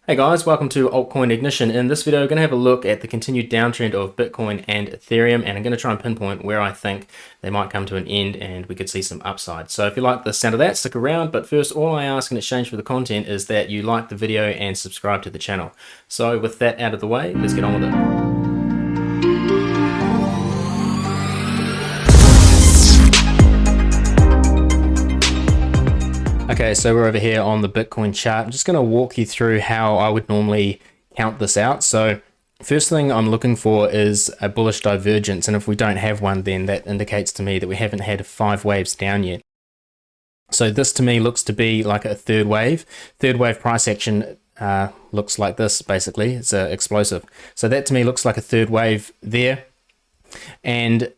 Hey guys, welcome to Altcoin Ignition. In this video, we're going to have a look at the continued downtrend of Bitcoin and Ethereum, and I'm going to try and pinpoint where I think they might come to an end and we could see some upside. So if you like the sound of that, stick around. But first, all I ask in exchange for the content is that you like the video and subscribe to the channel. So with that out of the way, let's get on with it. Okay, so we're over here on the Bitcoin chart. I'm just going to walk you through how I would normally count this out. So first thing I'm looking for is a bullish divergence. And if we don't have one, then that indicates to me that we haven't had 5 waves down yet. So this to me looks to be like a third wave. Third wave price action looks like this, basically. It's explosive. So that to me looks like a third wave there. And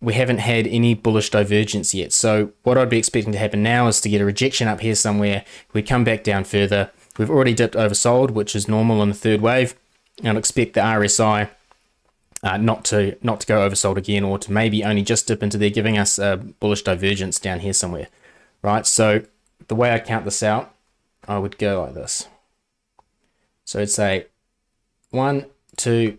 we haven't had any bullish divergence yet. So what I'd be expecting to happen now is to get a rejection up here somewhere. We come back down further. We've already dipped oversold, which is normal on the third wave. And I'd expect the RSI not to go oversold again, or to maybe only just dip into there, giving us a bullish divergence down here somewhere, right? So the way I count this out, I would go like this. So I'd say 1, 2,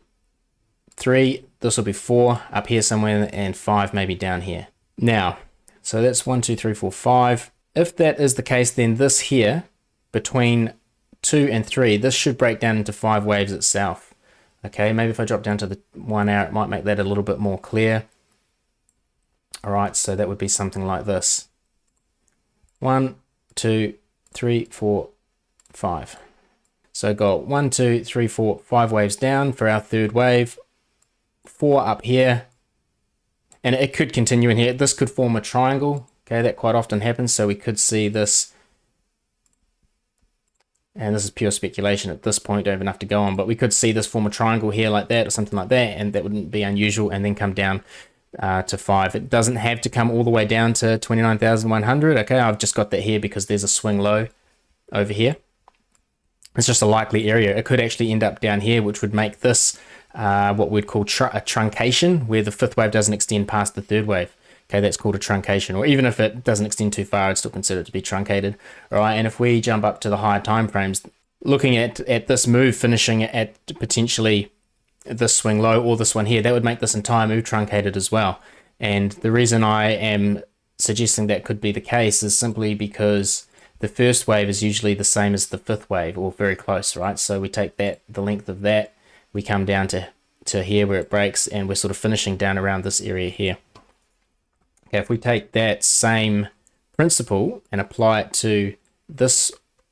3, this will be 4 up here somewhere, and 5 maybe down here. Now, so that's 1, 2, 3, 4, 5. If that is the case, then this here, between 2 and 3, this should break down into 5 waves itself. Okay, maybe if I drop down to the 1 hour, it might make that a little bit more clear. All right, so that would be something like this. 1, 2, 3, 4, 5. So got 1, 2, 3, 4, 5 waves down for our third wave. 4 up here, and it could continue in here. This could form a triangle. Okay, that quite often happens. So we could see this, and this is pure speculation at this point, don't have enough to go on, but we could see this form a triangle here like that, or something like that, and that wouldn't be unusual, and then come down to 5. It doesn't have to come all the way down to 29,100. Okay, I've just got that here because there's a swing low over here. It's just a likely area. It could actually end up down here, which would make this what we'd call a truncation, where the fifth wave doesn't extend past the third wave. Okay, that's called a truncation. Or even if it doesn't extend too far, I'd still consider it to be truncated. All right, and if we jump up to the higher time frames, looking at this move finishing at potentially this swing low or this one here, that would make this entire move truncated as well. And the reason I am suggesting that could be the case is simply because the first wave is usually the same as the fifth wave, or very close, right? So we take that, the length of that, we come down to here where it breaks, and we're sort of finishing down around this area here. Okay, if we take that same principle and apply it to this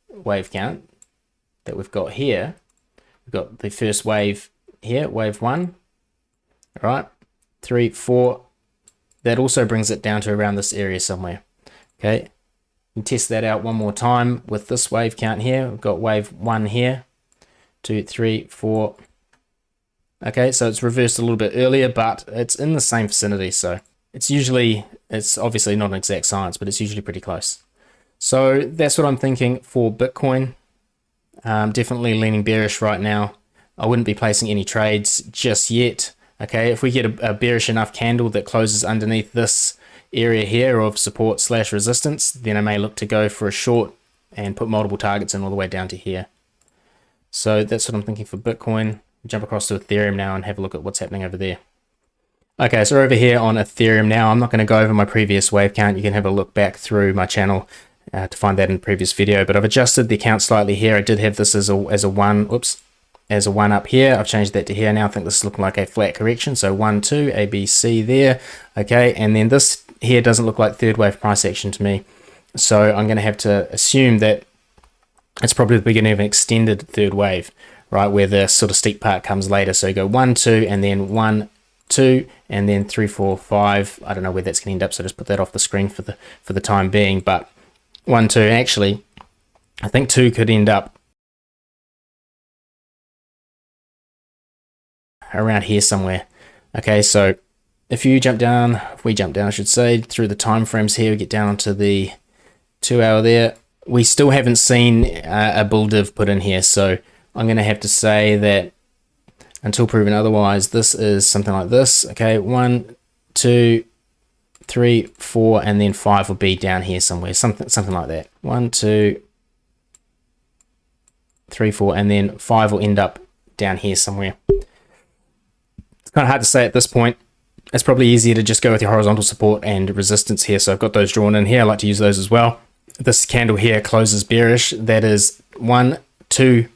wave count that we've got here, we've got the first wave here, wave 1, all right, 3, 4, that also brings it down to around this area somewhere. Okay, and test that out one more time with this wave count here. We've got wave 1 here, 2, 3, 4. Okay, so it's reversed a little bit earlier, but it's in the same vicinity. So it's obviously not an exact science, but it's usually pretty close. So that's what I'm thinking for Bitcoin. Definitely leaning bearish right now. I wouldn't be placing any trades just yet. Okay, if we get a bearish enough candle that closes underneath this area here of support / resistance, then I may look to go for a short and put multiple targets in all the way down to here. So that's what I'm thinking for Bitcoin. Jump across to Ethereum now and have a look at what's happening over there. Okay, so we're over here on Ethereum now. I'm not going to go over my previous wave count. You can have a look back through my channel to find that in the previous video, but I've adjusted the count slightly here. I did have this as a 1 up here. I've changed that to here now. I think this is looking like a flat correction. So 1, 2, A, B, C there. Okay, and then this here doesn't look like third wave price action to me. So I'm going to have to assume that it's probably the beginning of an extended third wave, right, where the sort of steep part comes later. So you go 1, 2, and then 1, 2, and then 3, 4, 5. I don't know where that's going to end up, so just put that off the screen for the time being. But 1, 2, actually, I think 2 could end up around here somewhere. Okay, so if we jump down, I should say, through the time frames here, we get down onto the 2 hour there. We still haven't seen a bull div put in here, so I'm going to have to say that until proven otherwise, this is something like this. Okay, 1, 2, 3, 4, and then 5 will be down here somewhere, something like that. 1, 2, 3, 4, and then 5 will end up down here somewhere. It's kind of hard to say at this point. It's probably easier to just go with your horizontal support and resistance here. So I've got those drawn in here. I like to use those as well. This candle here closes bearish. That is 1, 2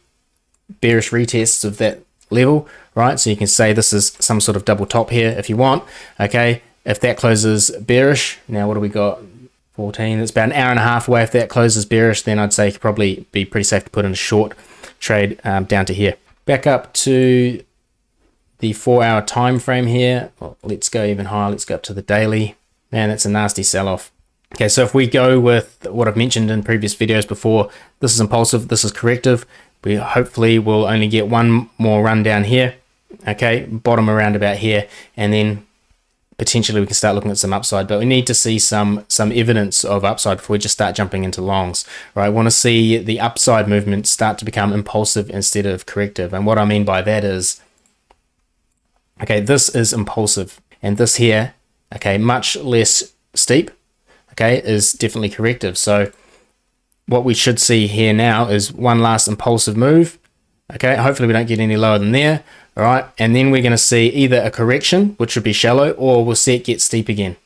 bearish retests of that level, right? So you can say this is some sort of double top here if you want. Okay, if that closes bearish, now what do we got? 14. It's about an hour and a half away. If that closes bearish, then I'd say probably be pretty safe to put in a short trade down to here. Back up to the 4-hour time frame here. Well, let's go even higher. Let's go up to the daily. Man, that's a nasty sell-off. Okay, so if we go with what I've mentioned in previous videos before, this is impulsive, this is corrective. We hopefully will only get one more run down here. Okay, bottom around about here, and then potentially we can start looking at some upside, but we need to see some evidence of upside before we just start jumping into longs, right? I want to see the upside movement start to become impulsive instead of corrective. And what I mean by that is, okay, this is impulsive, and this here, okay, much less steep, okay, is definitely corrective. So what we should see here now is one last impulsive move. Okay, hopefully we don't get any lower than there. All right, and then we're going to see either a correction, which would be shallow, or we'll see it get steep again.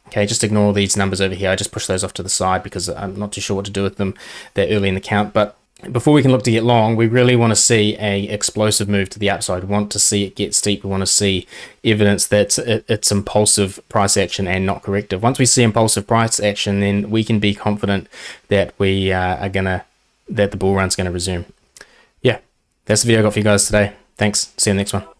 Okay, just ignore these numbers over here. I just push those off to the side because I'm not too sure what to do with them that early in the count. But before we can look to get long, we really want to see a explosive move to the upside. We want to see it get steep. We want to see evidence that it's impulsive price action and not corrective. Once we see impulsive price action, then we can be confident that we that the bull run's going to resume. Yeah, that's the video I got for you guys today. Thanks. See you in the next one.